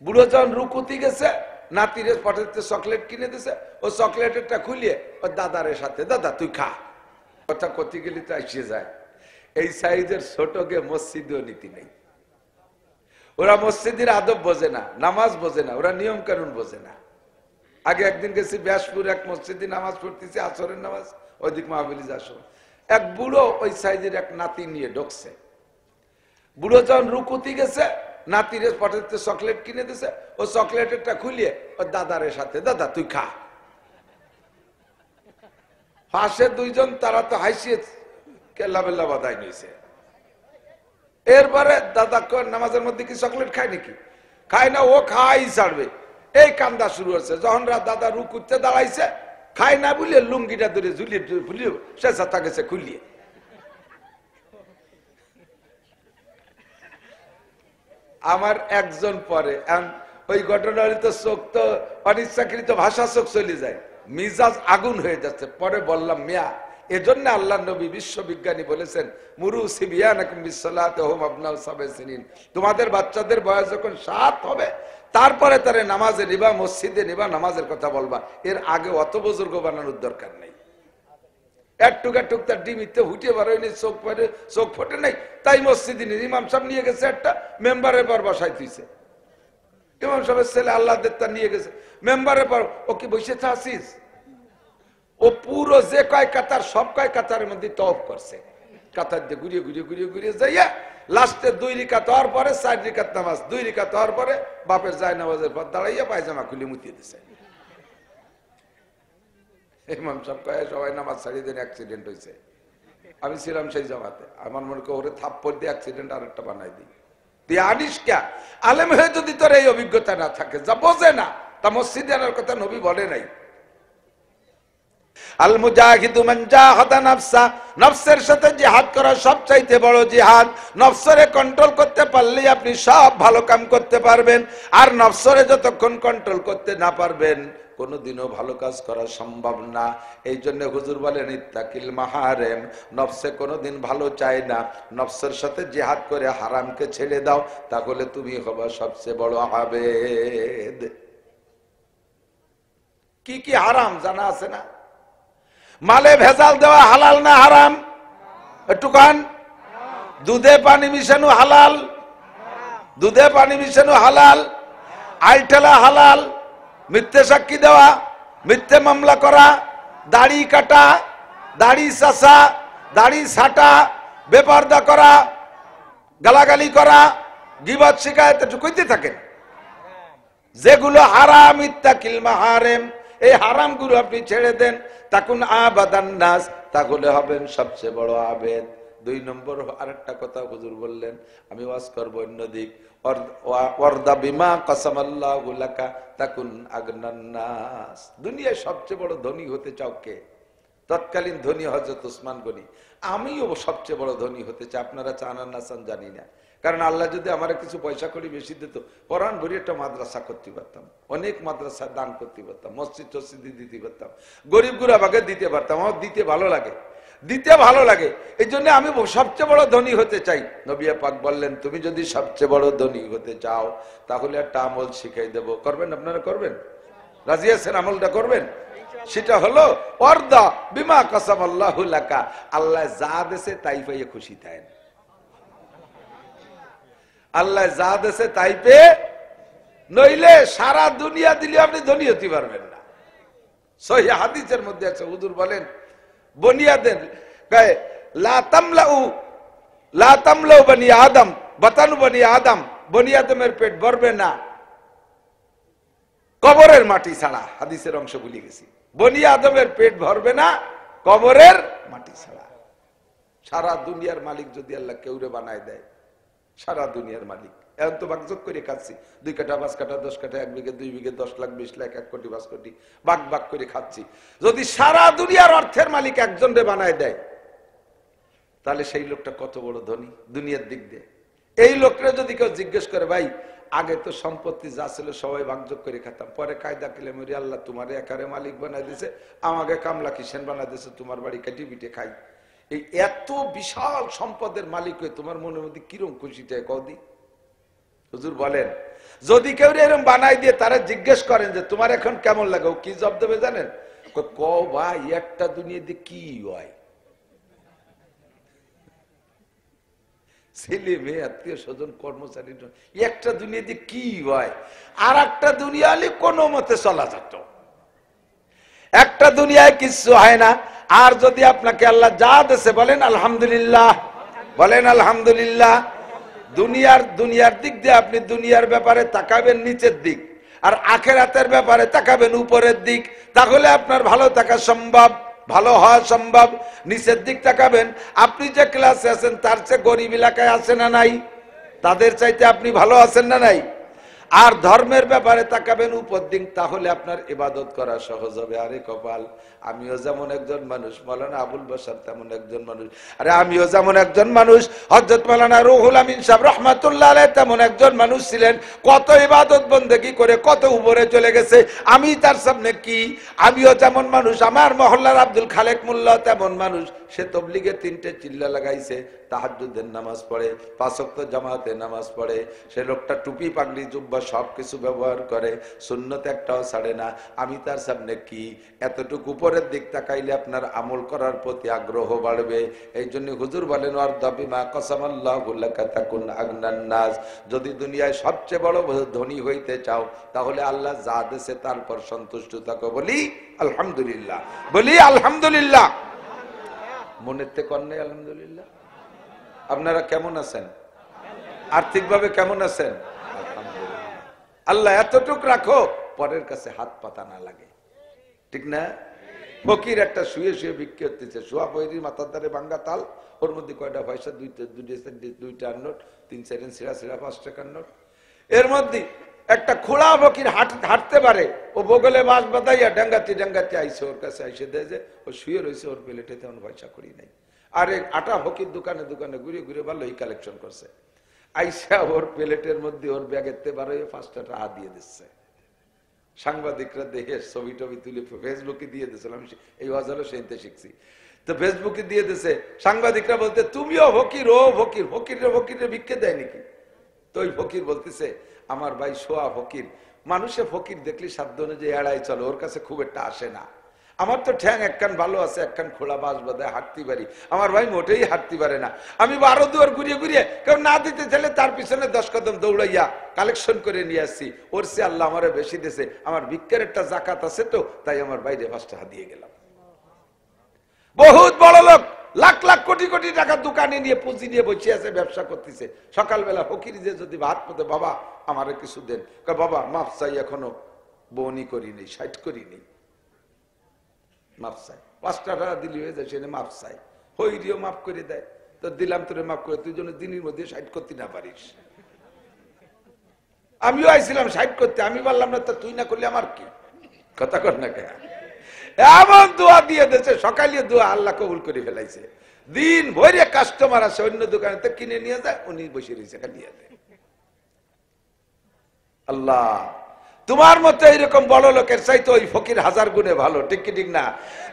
বুড়ো যখন রুকুতি গেছে, নাতিরে পাঠাতে চকলেট কিনে দিছে, ও চকলেটেরটা খুলিয়ে ওর দাদারের সাথে, দাদা তুই খা, কথা কতি গেলি তো এসে যায়। এই সাইজের ছোটকে মসজিদেও নীতি নেই। ওরা মসজিদের আদব বোঝে না, নামাজ বোঝে না, ওরা নিয়ম কানুন বোঝে না। আগে একদিন গেছি ব্যাসপুর, এক মসজিদে নামাজ পড়তেছি, আসরের নামাজ, ওইদিক মাহফিলি আসর। এক বুড়ো ওই সাইজের এক নাতি নিয়ে ঢুকছে। বুড়ো যখন রুকুতি গেছে, নাতিরে পাঠাতে চকলেট কিনে দিছে, ও চকলেটেরটা খুলিয়ে ওর দাদারের সাথে, দাদা তুই খা। পাশে দুইজন, তারা তো হাসিয়ে কেল্লা বেল্লা বাধাই নিয়েছে। এরপরে দাদা নামাজের মধ্যে কি চকলেট খায় নাকি? খায় না, ও খাই ছাড়বে। এই কান্দা শুরু হচ্ছে। যখন দাদা রুকুতে দাঁড়াইছে, খায় না বলে লুঙ্গিটা ধরে ঝুলিয়ে ফুলিয়ে সে ছাতা গেছে খুলিয়ে। আমার একজন পরে ওই ঘটনার তো চোখ তো অনিচ্ছাকৃত ভাষা চোখ চলে যায়, মিজাজ আগুন হয়ে যাচ্ছে। পরে বললাম, মিয়া, এজন্য আল্লাহ নবী বিশ্ববিজ্ঞানী বলেছেন, মুরু সিবিয়ানাকুম বিসসালাতি হুম আবনাউ সাবঈ সিনিন, তোমাদের বাচ্চাদের বয়স যখন 7 হবে তারপরে তারে নামাজে নিবা, মসজিদে নিবা, নামাজের কথা বলবা। এর আগে অত বুজুর্গ বানানোর দরকার নেই। একটুক একটুক তার ডিমিতে হুটিয়ে বার হয়নি, চোখ ফোটে নাই, তাই মসজিদে নিয়ে ইমাম সাহেব নিয়ে গেছে, একটা মেম্বারের পর বসাই দিয়েছে। ইমাম সাহেবের ছেলে আল্লাহ দেবতা নিয়ে গেছে মেম্বারের পর। ও কি বসে থাকিস? ও পুরো যে কয় কাতার, সব কয় কাতারের মধ্যে তওয়াফ করছে। কাতার দিয়ে ঘুরিয়ে ঘুরিয়ে ঘুরিয়ে ঘুরিয়ে যাইয়া লাস্টে 2 রিকাত হওয়ার পরে 4 রিকাত নামাজ, 2 রিকাত হওয়ার পরে বাপের যায় নামাজের পর দাঁড়াইয়া পায়জামা খুলে মুতিয়ে দিছে। ইমাম সাহেব কয় সবাই নামাজ ছাড়িয়ে দেন, অ্যাক্সিডেন্ট হয়েছে। আমি ছিলাম সেই জামাতে, আমার মনে করি ওরে থাপ্পড় দিয়ে অ্যাক্সিডেন্ট আরেকটা বানাই দিই। তুই আনিস কে? আলেম হয়ে যদি তোর এই অভিজ্ঞতা না থাকে, যা বোঝে না, তা মসজিদে আনার কথা নবী বলে নাই। আল মুজাহিদু মান জাহাদা নাফসা, নফসের সাথে জিহাদ করা সবচাইতে বড় জিহাদ। নফসরে কন্ট্রোল করতে পারলেই আপনি সব ভালো কাম করতে পারবেন। আর নফসরে যতক্ষণ কন্ট্রোল করতে না পারবেন, কোনোদিনও ভালো কাজ করা সম্ভব না। এই জন্য হুজুর বলেন, ইত্তাকিল মাহারেম, নফসে কোনোদিন ভালো চায় না। নফসের সাথে জিহাদ করে হারামকে ছেড়ে দাও, তাহলে তুমি হবে সবচেয়ে বড় আবেদ। কি কি হারাম জানা আছে না? মালে ভেজাল দেওয়া হালাল না হারাম? একটু কান। দুধে পানি মিশানো হালাল? দুধে পানি মিশানো হালাল। আইটেলা হালাল। মিথ্যে সাক্ষী দেওয়া, মিথ্যে মামলা করা, দাড়ি কাটা, দাড়ি চাষা, দাড়ি ছাটা, বেপরদা করা, গালাগালি করা, গীবত শিকায়ত, একটু কইতে থাকেন। যেগুলো হারাম, ইত্তাকিল মাহারেম, এই হারাম গুলো আপনি ছেড়ে দেন, তাকুন আবাদান নাস, তাহলে হবেন সবচেয়ে বড় আবেদ। 2 নম্বর আরেকটা কথা হুজুর বললেন, আমি ওয়াজ করব অন্যদিক, ওয়ারদা বিমা কাসামাল্লাহু লাকা তাকুন আগনান নাস। দুনিয়ায় সবচেয়ে বড় ধনী হতে চাও কে? তৎকালীন ধনী হযরত ওসমান গনি। আমিও সবচেয়ে বড় ধনী হতে চাই। আপনারা চান আর না চান জানি না, কারণ আল্লাহ যদি আমার কিছু পয়সা করি বেশি দিত, কোরআন ভরে একটা মাদ্রাসা করতে পারতাম, অনেক মাদ্রাসা দান করতে পারতাম, মসজিদ টসজিদ দিতে পারতাম, গরিব গুরাবাকে দিতে পারতাম। আমার দিতে ভালো লাগে, দিতে ভালো লাগে। এই জন্য আমি সবচেয়ে বড় ধনী হতে চাই। নবী পাক বললেন, তুমি যদি সবচেয়ে বড় ধনী হতে চাও, তাহলে একটা আমল শিখাই দেব, করবেন? আপনারা করবেন? রাজি আছেন? আমলটা করবেন? সেটা হলো ওয়ারদা বিমা কাসামাল্লাহু লাকা, আল্লাহ যা দেশে তাই পাইয়ে খুশি থাকেন। আল্লাহ যা দেশে তাই পেয়ে, নইলে সারা দুনিয়া দিলে আপনি ধনী হতে পারবেন না। সহিহ হাদিসের মধ্যে আছে, হুজুর বলেন, বনিয়াদের গায়ে লা তামলাউ বনি আদম বাতানু বনি আদম, বনি আদমের পেট ভরবে না কবরের মাটি ছাড়া। হাদিসের অংশ ভুলে গেছি। বনি আদমের পেট ভরবে না কবরের মাটি ছাড়া। সারা দুনিয়ার মালিক যদি আল্লাহ কেউরে বানায় দেয়, সারা দুনিয়ার মালিক, এখন তো ভাগ যোগ করে খাচ্ছি, 2 কাঠা 5 কাঠা 10 কাঠা 1 বিঘে 2 বিঘে 10 লাখ 20 লাখ 1 কোটি 5 কোটি ভাগ ভাগ করে খাচ্ছি। যদি সারা দুনিয়ার অর্থের মালিক একজন রে বানায় দেয়, তাহলে সেই লোকটা কত বড় ধনী দুনিয়ার দিক দিয়ে। এই লোকরা যদি কেউ জিজ্ঞেস করে, ভাই আগে তো সম্পত্তি যা ছিল সবাই ভাগযোগ করে খেতাম, পরে কায়দা কিলে মরি আল্লাহ তোমার একারে মালিক বানাই দিয়েছে, আমাকে কামলা কিষেন বানাই দিয়েছে, তোমার বাড়ি কাটি পিঠে খাই। এই এত বিশাল সম্পদের মালিক হয়ে তোমার মনের মধ্যে কিরম খুশিটা কদি? হুজুর বলেন, যদি কেউ এরকম বানাই দিয়ে তারা জিজ্ঞেস করেন যে তোমার এখন কেমন লাগে, ও কি জবাব দেবে জানেন? ক ভাই একটা দুনিয়া দিয়ে কি হয়, ছেলে মেয়ে আত্মীয় স্বজন কর্মচারী একটা দুনিয়া দিয়ে কি হয়, আর একটা দুনিয়া হলে কোনো মতে চলা যেত। একটা দুনিয়ায় কিছু হয় না। আর যদি আপনাকে আল্লাহ যা দেশে বলেন আলহামদুলিল্লাহ, বলেন আলহামদুলিল্লাহ। দুনিয়ার দিক দিয়ে আপনি দুনিয়ার ব্যাপারে তাকাবেন নিচের দিক, আর আখিরাতের ব্যাপারে তাকাবেন উপরের দিক, তাহলে আপনার ভালো থাকা সম্ভব, ভালো হওয়া সম্ভব। নিচের দিক তাকাবেন, আপনি যে ক্লাসে আছেন তার চেয়ে গরিব এলাকায় আছে না নাই, তাদের চাইতে আপনি ভালো আছেন না নাই। আর ধর্মের ব্যাপারে তাকাবেন উপর দিক, তাহলে আপনার ইবাদত করা সহজ হবে। আরে কপাল, আমিও যেমন একজন মানুষ, মাওলানা আবুল বাশার তেমন একজন মানুষ, আরে আমিও যেমন একজন মানুষ, হযরত মাওলানা রুহুল আমিন সাহেব রাহমাতুল্লাহ আলাইহি তেমন একজন মানুষ ছিলেন। কত ইবাদত বন্দেগী করে কত উপরে চলে গেছে, আমি তার সামনে কি? আমিও যেমন মানুষ, আমার মহল্লার আব্দুল খালেক মোল্লা তেমন মানুষ, সে তবলিগে 3টে চিল্লা লাগাইছে, তাহাজ্জুদের নামাজ পড়ে, 5 ওয়াক্ত জামাতে নামাজ পড়ে, সে লোকটা টুপি পাগড়ি জুব্বা সবকিছু ব্যবহার করে, সুন্নত একটাও ছাড়ে না। আমি তার সামনে কি? এতটুকু উপরের দিক তাকাইলে আপনার আমল করার প্রতি আগ্রহ বাড়বে। এই জন্য হুজুর বলেন ওয়ারদাবিমা কসামাল্লাহু লাকা তাকুন আগনান নাস, যদি দুনিয়ায় সবচেয়ে বড় ধনী হইতে চাও তাহলে আল্লাহ যা দেশে তারপর সন্তুষ্ট থাকো। বলি আলহামদুলিল্লাহ, বলি আলহামদুলিল্লাহ। মনের থেকে অন্যায় আলহামদুলিল্লাহ। আপনারা কেমন আছেন? আর্থিকভাবে কেমন আছেন? আলহামদুলিল্লাহ। আল্লাহ এতটুক রাখো পরের কাছে হাত পাতা না লাগে, ঠিক না? ফকির একটা শুয়ে শুয়ে বিক্রি করতেছে, শোয়া বৈরির মাথার ধারে ভাঙ্গা তাল, ওর মধ্যে কয়টা পয়সা, দুইটা নোট, 3-4 ছিঁড়া ছিঁড়া 5 টাকার নোট। এর মধ্যে একটা খোলা ফকির হাঁটতে পারে, ও বগলে মাছ বাঁধাইয়া ডাঙ্গাতে ডাঙ্গাতে আইসে, ওর কাছে আইসে দেয় যে ও শুয়ে রয়েছে, ওর প্লেটে তেমন পয়সা করি নাই। আরে আটা ফকির দোকানে দোকানে ঘুরে ঘুরে ভালোই কালেকশন করছে, আইসা ওর প্লেটের মধ্যে ওর ব্যাগের তে বারো 5টা টাকা দিয়ে দিচ্ছে। সাংবাদিকরা দেখে ছবি টবি তুলে ফেসবুকে দিয়ে দিয়েছিল, আমি এই ওয়াজলে সেইতে শিখছি, তো ফেসবুকে দিয়ে দিছে। সাংবাদিকরা বলতে তুমিও ফকির, ও ফকির, ফকিরে ভিক্ষে দেয় নাকি? তো ওই ফকির বলতেছে আমার ভাই শোয়া ফকির, মানুষে ফকির দেখলে সাধ্য অনুযায়ী এড়াই চলো, ওর কাছে খুব একটা আসে না। আমার তো ঠ্যাং একখান ভালো আছে, একখান খোলা বাস বাঁধায় হাঁটতে পারি, আমার ভাই মোটেই হাঁটতে পারে না। আমি 12 দুয়ার ঘুরিয়ে ঘুরিয়ে কেউ না দিতে চাইলে তার পিছনে 10 কদম দৌড়াইয়া কালেকশন করে নিয়ে আসছি, ওর সে আল্লাহ আমারে বেশি দিয়েছে, আমার ভিক্ষের একটা জাকাত আছে তো, তাই আমার বাইরে 5 টাকা দিয়ে গেলাম। বহুত বড় লোক, লাখ লাখ কোটি কোটি টাকা দোকানে নিয়ে পুঁজি নিয়ে বসে আছে, ব্যবসা করতেছে। সকালবেলা ফকির যে যদি ভাত পথে, বাবা আমারে কিছু দেন, বাবা মাফ চাই, এখনো বনি করিনি, 60 করিনি, মাফ চাই। 5 টাকা দিলি হয়ে যায়, সে মাফ চাই, হইরিও মাফ করে দেয়, তো দিলাম তোরে মাফ করে, তুই যেন দিনের মধ্যে 60 করতে না পারিস। আমিও আইছিলাম 60 করতে, আমি বললাম না তো, তুই না করলে আমার কি, কথা কর না কে? এমন দোয়া দিয়ে দিয়েছে, সকালে দোয়া আল্লাহ কবুল করে ফেলাইছে। দিন ভরে কাস্টমার আসে, অন্য দোকানে কিনে নিয়ে যায়, উনি বসে রয়েছে নিয়ে দেয়। আল্লাহ তোমার মতো এইরকম বড় লোকের চাইতে ওই ফকির 1000 গুণে ভালো, ঠিক কি ঠিক না?